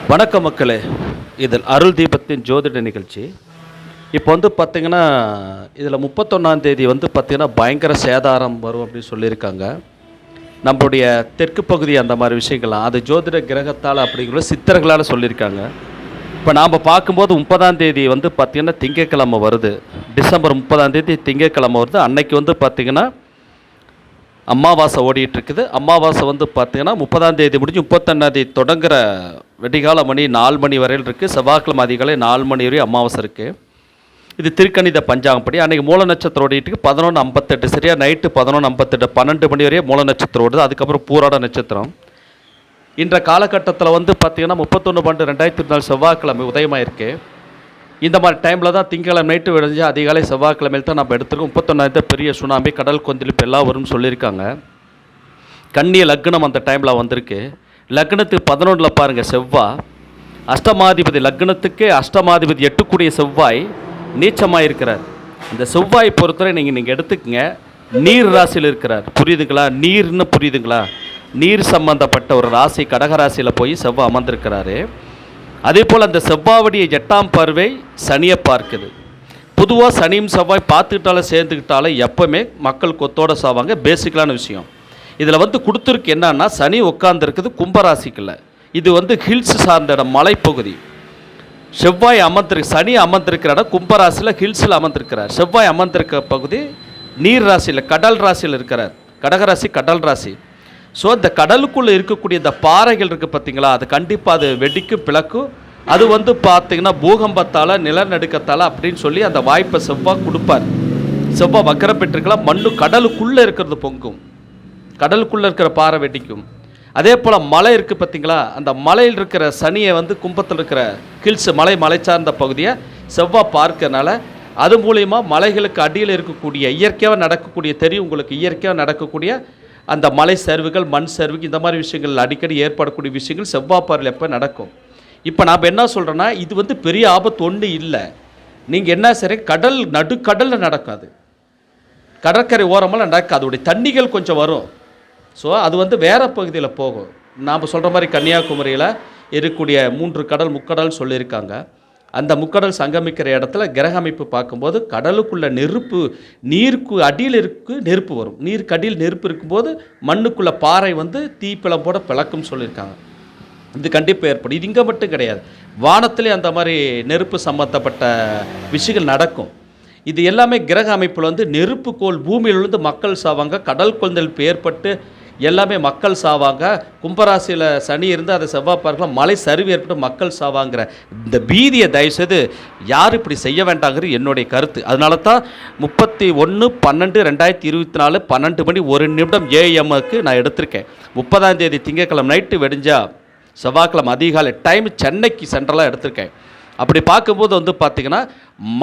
வணக்க மக்களே, இதில் அருள் தீபத்தின் ஜோதிட நிகழ்ச்சி. இப்போ பார்த்திங்கன்னா இதில் 31ஆம் தேதி பார்த்திங்கன்னா பயங்கர சேதாரம் வரும் அப்படின்னு சொல்லியிருக்காங்க. நம்மளுடைய தெற்கு பகுதி அந்த மாதிரி விஷயங்கள்லாம் அது ஜோதிட கிரகத்தால் அப்படிங்கிற சித்தர்களால் சொல்லியிருக்காங்க. இப்போ நாம் பார்க்கும்போது 30ஆம் தேதி பார்த்திங்கன்னா திங்கட்கிழமை வருது. டிசம்பர் 30ஆம் தேதி திங்கட்கிழமை வருது. அன்னைக்கு பார்த்திங்கன்னா அமாவாசை ஓடிட்டுருக்குது. அமாவாசை பார்த்திங்கன்னா 30ஆம் தேதி முடிஞ்சு 31ஆம் தேதி தொடங்குகிற வெடிகால மணி 4 மணி வரையில் இருக்குது. செவ்வாய்க்கிழமை அதிகாலை 4 மணி வரையும் அமாவாசை இருக்குது. இது திருக்கணித பஞ்சாங்கப்படி. அன்றைக்கி மூல நட்சத்திரம் ஓடிட்டு 11:58 சரியாக நைட்டு 11:58 12 மணி வரையும் மூல நட்சத்திரம் ஓடுது. அதுக்கப்புறம் பூராட நட்சத்திரம். இன்ற காலகட்டத்தில் பார்த்திங்கன்னா 31/12/2024 செவ்வாய்க்கிழமை உதயமாக இருக்குது. இந்த மாதிரி டைமில் தான் திங்கக்கிழமை நைட்டு விழுந்து அதிகாலை செவ்வாய்க்கிழமையில் தான் நம்ம எடுத்துருக்கோம். 31ஆம் பெரிய சுனாமி கடல் கொந்தளிப்பு எல்லாம் வரும்னு சொல்லியிருக்காங்க. கன்னிய லக்னம் அந்த டைமில் வந்திருக்கு. லக்னத்துக்கு 11 பாருங்கள் செவ்வாய் அஷ்டமாதிபதி. லக்னத்துக்கு அஷ்டமாதிபதி 8 செவ்வாய் நீச்சமாக இருக்கிறார். இந்த செவ்வாய் பொறுத்தவரை நீங்கள் எடுத்துக்கங்க, நீர் ராசியில் இருக்கிறார். புரியுதுங்களா? நீர்னு புரியுதுங்களா? நீர் சம்பந்தப்பட்ட ஒரு ராசி கடகராசியில் போய் செவ்வாய் அமர்ந்திருக்கிறாரு. அதே போல் அந்த செவ்வாவுடைய 8ஆம் பார்வை சனியை பார்க்குது. பொதுவாக சனியும் செவ்வாய் பார்த்துக்கிட்டாலும் சேர்ந்துக்கிட்டாலும் எப்போவுமே மக்கள் கொத்தோடு சாவாங்க. பேசிக்கலான விஷயம். இதில் கொடுத்துருக்கு என்னன்னா, சனி உட்கார்ந்துருக்குது கும்பராசிக்குள்ள. இது ஹில்ஸ் சார்ந்த இடம், மலைப்பகுதி. செவ்வாய் சனி அமர்ந்திருக்கிற இடம் கும்பராசியில் ஹில்ஸில் அமர்ந்திருக்கிறார். செவ்வாய் அமர்ந்திருக்க பகுதி நீர் ராசியில் கடல் ராசியில் இருக்கிறார். கடகராசி கடல் ராசி. ஸோ இந்த கடலுக்குள்ளே இருக்கக்கூடிய இந்த பாறைகள் இருக்குது பார்த்தீங்களா, அது கண்டிப்பாக அது வெடிக்கும் பிளக்கும். அது பார்த்திங்கன்னா பூகம்பத்தால் நிலநடுக்கத்தால் அப்படின்னு சொல்லி அந்த வாய்ப்பை செவ்வாய் கொடுப்பார். செவ்வாய் வக்கரம் பெற்றிருக்கலாம். மண்ணு கடலுக்குள்ளே இருக்கிறது பொங்கும், கடலுக்குள்ளே இருக்கிற பாறை வெடிக்கும். அதே போல் மலை இருக்குது பார்த்தீங்களா, அந்த மலையில் இருக்கிற சனியை கும்பத்தில் இருக்கிற ஹில்ஸ் மலை சார்ந்த பகுதியை செவ்வாய் பார்க்கறனால அது மூலயமா மலைகளுக்கு அடியில் இருக்கக்கூடிய இயற்கையாக நடக்கக்கூடிய தெரியும் உங்களுக்கு. இயற்கையாக நடக்கக்கூடிய அந்த மலை சரிவுகள் மண் சரிவுகள் இந்த மாதிரி விஷயங்கள் அடிக்கடி ஏற்படக்கூடிய விஷயங்கள் செவ்வாய் பார்வையில் எப்போ நடக்கும். இப்போ நாம் என்ன சொல்கிறோன்னா, இது பெரிய ஆபத்து ஒன்று இல்லை. நீங்கள் என்ன சரி கடல் நடுக்கடலில் நடக்காது, கடற்கரை ஓரமெல்லாம் நடக்காது. அதோடைய தண்ணிகள் கொஞ்சம் வரும். ஸோ அது வேறு பகுதியில் போகும். நாம் சொல்கிற மாதிரி கன்னியாகுமரியில் இருக்கக்கூடிய 3 கடல் முக்கடல் சொல்லியிருக்காங்க. அந்த முக்கடல் சங்கமிக்கிற இடத்துல கிரக அமைப்பு பார்க்கும்போது கடலுக்குள்ள நெருப்பு, நீருக்கு அடியில் நெருப்பு வரும். நீருக்கு அடியில் நெருப்பு இருக்கும்போது மண்ணுக்குள்ளே பாறை தீப்பிழம்போட பிளக்கும் சொல்லியிருக்காங்க. இது கண்டிப்பாக ஏற்படும். இது இங்கே மட்டும் கிடையாது, வானத்திலே அந்த மாதிரி நெருப்பு சம்பந்தப்பட்ட விஷயங்கள் நடக்கும். இது எல்லாமே கிரக அமைப்பில் நெருப்பு கோள் பூமியிலிருந்து மக்கள் சாவாங்க. கடல் கொந்தளிப்பு ஏற்பட்டு எல்லாமே மக்கள் சாவாங்க. கும்பராசியில் சனி இருந்து அதை செவ்வாய் பார்க்கலாம். மலை சரிவு ஏற்பட்டு மக்கள் சாவாங்கிற இந்த பீதியை தயவுசெய்து யார் இப்படி செய்ய வேண்டாங்கிறது என்னுடைய கருத்து. அதனால தான் 31/12/2024 12 மணி 1 நிமிடம் AM நான் எடுத்திருக்கேன். 30ஆம் தேதி திங்கட்கிழமை நைட்டு வெடிஞ்சா செவ்வாய்க்கிழமை அதிகாலை டைம் சென்னைக்கு சென்ட்ரலாக எடுத்திருக்கேன். அப்படி பார்க்கும்போது பார்த்திங்கன்னா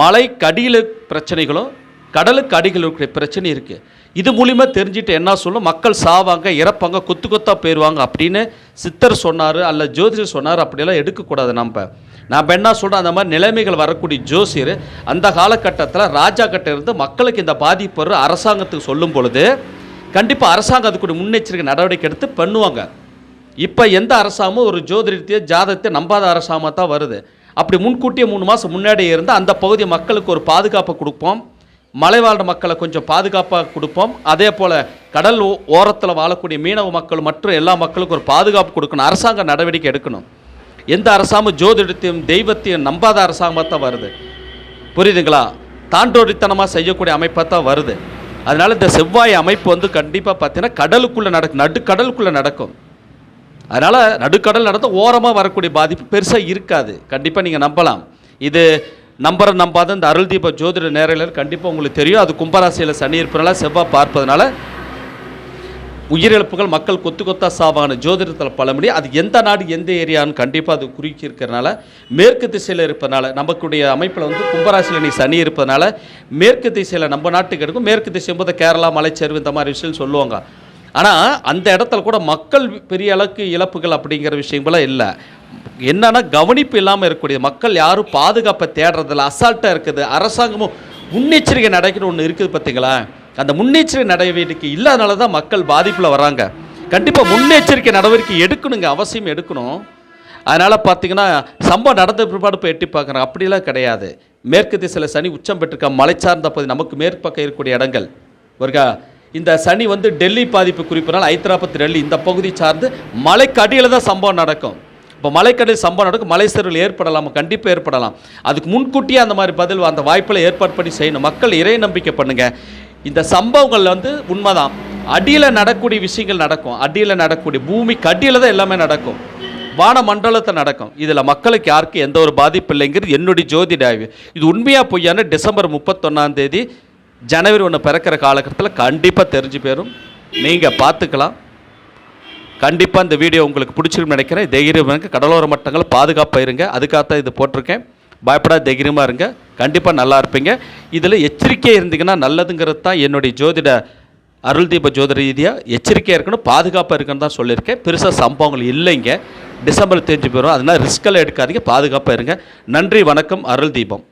மலைக்கு அடியில் பிரச்சனைகளும் கடலுக்கு அடியில் இருக்கிற பிரச்சனை இருக்குது. இது மூலிமா தெரிஞ்சுட்டு என்ன சொல்லும், மக்கள் சாவாங்க, இறப்பாங்க, கொத்து கொத்தாக போயிடுவாங்க அப்படின்னு சித்தர் சொன்னார் அல்ல ஜோதிடர் சொன்னார். அப்படியெல்லாம் எடுக்கக்கூடாது. நாம் என்ன சொல்கிறோம், அந்த மாதிரி நிலைமைகள் வரக்கூடிய ஜோசியர் அந்த காலகட்டத்தில் ராஜா கிட்ட இருந்து மக்களுக்கு இந்த பாதிப்பு அரசாங்கத்துக்கு சொல்லும் பொழுது கண்டிப்பாக அரசாங்கம் அதுக்குரிய முன்னெச்சரிக்கை நடவடிக்கை எடுத்து பண்ணுவாங்க. இப்போ எந்த அரசாங்கமும் ஒரு ஜோதிடத்தையோ ஜாதகத்தை நம்பாத அரசாங்கமாக தான் வருது. அப்படி முன்கூட்டியே 3 மாதம் முன்னாடியே இருந்து அந்த பகுதி மக்களுக்கு ஒரு பாதுகாப்பை கொடுப்போம், மலை வாழ்கிற மக்களை கொஞ்சம் பாதுகாப்பாக கொடுப்போம். அதே போல் கடல் ஓரத்தில் வாழக்கூடிய மீனவ மக்கள் மற்றும் எல்லா மக்களுக்கும் ஒரு பாதுகாப்பு கொடுக்கணும். அரசாங்க நடவடிக்கை எடுக்கணும். எந்த அரசாங்கம் ஜோதிடத்தையும் தெய்வத்தையும் நம்பாத அரசாங்கமாக தான் வருது. புரியுதுங்களா? தாண்டோடித்தனமாக செய்யக்கூடிய அமைப்பாக தான் வருது. அதனால் இந்த செவ்வாய் அமைப்பு கண்டிப்பாக பார்த்தீங்கன்னா கடலுக்குள்ளே நடுக்கடலுக்குள்ளே நடக்கும். அதனால் நடுக்கடல் நடந்தால் ஓரமாக வரக்கூடிய பாதிப்பு பெருசாக இருக்காது. கண்டிப்பாக நீங்கள் நம்பலாம். இது நம்பாத இந்த அருள் தீப ஜோதிட நேரலையில் கண்டிப்பாக உங்களுக்கு தெரியும். அது கும்பராசியில் சனி இருப்பதனால செவ்வாய் பார்ப்பதனால உயிரிழப்புகள், மக்கள் கொத்து கொத்தா சாவான ஜோதிடத்தில் பல முடியும். அது எந்த நாடு எந்த ஏரியான்னு கண்டிப்பாக அது குறிக்கி இருக்கிறனால மேற்கு திசையில் இருப்பதனால நமக்குடைய அமைப்பில் கும்பராசியில் நீ சனி இருப்பதனால மேற்கு திசையில் நம்ம நாட்டுக்கு எடுக்கும். மேற்கு திசை போது கேரளா மலைச்சரிவு இந்த மாதிரி விஷயம் சொல்லுவாங்க. ஆனால் அந்த இடத்துல கூட மக்கள் பெரிய அளவுக்கு இழப்புகள் அப்படிங்கிற விஷயங்களாம் இல்லை. என்னன்னா கவனிப்பு இல்லாமல் இருக்கக்கூடிய மக்கள் யாரும் பாதுகாப்பை தேடுறதில்ல, அசால்ட்டாக இருக்குது. அரசாங்கமும் முன்னெச்சரிக்கை நடக்கணும் ஒன்று இருக்குது பார்த்தீங்களா, அந்த முன்னெச்சரிக்கை நடவடிக்கை இல்லாதனால தான் மக்கள் பாதிப்பில் வராங்க. கண்டிப்பாக முன்னெச்சரிக்கை நடவடிக்கை எடுக்கணுங்க, அவசியம் எடுக்கணும். அதனால் பார்த்தீங்கன்னா சம்பவம் நடந்த பிற்பாடு போய் எட்டி பார்க்குறாங்க. அப்படிலாம் கிடையாது. மேற்கு திசையில் சனி உச்சம் பெற்றிருக்க மலை சார்ந்த பகுதி நமக்கு மேற்கு பக்கம் இருக்கக்கூடிய இடங்கள் ஒருக்கா. இந்த சனி வந்து டெல்லி பாதிப்பு குறிப்பினால் ஹைதராபாத் டெல்லி இந்த பகுதி சார்ந்து மலைக்கு அடியில் தான் சம்பவம் நடக்கும். இப்போ மலைக்கடியில் சம்பவம் நடக்கும், மலை சரிவில் ஏற்படலாம், கண்டிப்பாக ஏற்படலாம். அதுக்கு முன்கூட்டியே அந்த மாதிரி பதில் அந்த வாய்ப்பில் ஏற்பாடு பண்ணி செய்யணும். மக்கள் இறை நம்பிக்கை பண்ணுங்கள். இந்த சம்பவங்கள் வந்து உண்மைதான். அடியில் நடக்கூடிய விஷயங்கள் நடக்கும். அடியில் நடக்கூடிய பூமிக்கு அடியில் தான் எல்லாமே நடக்கும். வான மண்டலத்தை நடக்கும். இதில் மக்களுக்கு யாருக்கும் எந்த ஒரு பாதிப்பு இல்லைங்கிறது என்னுடைய ஜோதிட ஆய்வு. இது உண்மையாக பொய்யான டிசம்பர் 31 ஜனவரி 1 பிறக்கிற காலகட்டத்தில் கண்டிப்பாக தெரிஞ்சு போயிடும். நீங்கள் பார்த்துக்கலாம். கண்டிப்பாக இந்த வீடியோ உங்களுக்கு பிடிச்சிருக்குன்னு நினைக்கிறேன். தைரியம் இருங்க, கடலோர மட்டங்கள் பாதுகாப்பாக இருங்க. அதுக்காகத்தான் இது போட்டிருக்கேன். பயப்படாத, தைரியமாக இருங்க, கண்டிப்பாக நல்லா இருப்பீங்க. இதில் எச்சரிக்கையாக இருந்தீங்கன்னா நல்லதுங்கிறது தான் என்னுடைய ஜோதிட அருள் தீப ஜோதிட ரீதியாக எச்சரிக்கையாக இருக்கணும், பாதுகாப்பாக இருக்குன்னு தான் சொல்லியிருக்கேன். பெருசாக சம்பவங்கள் இல்லைங்க. டிசம்பர் தெரிஞ்சு போயிடும். அதனால் ரிஸ்கெல்லாம் எடுக்காதீங்க, பாதுகாப்பாக இருங்க. நன்றி, வணக்கம். அருள் தீபம்.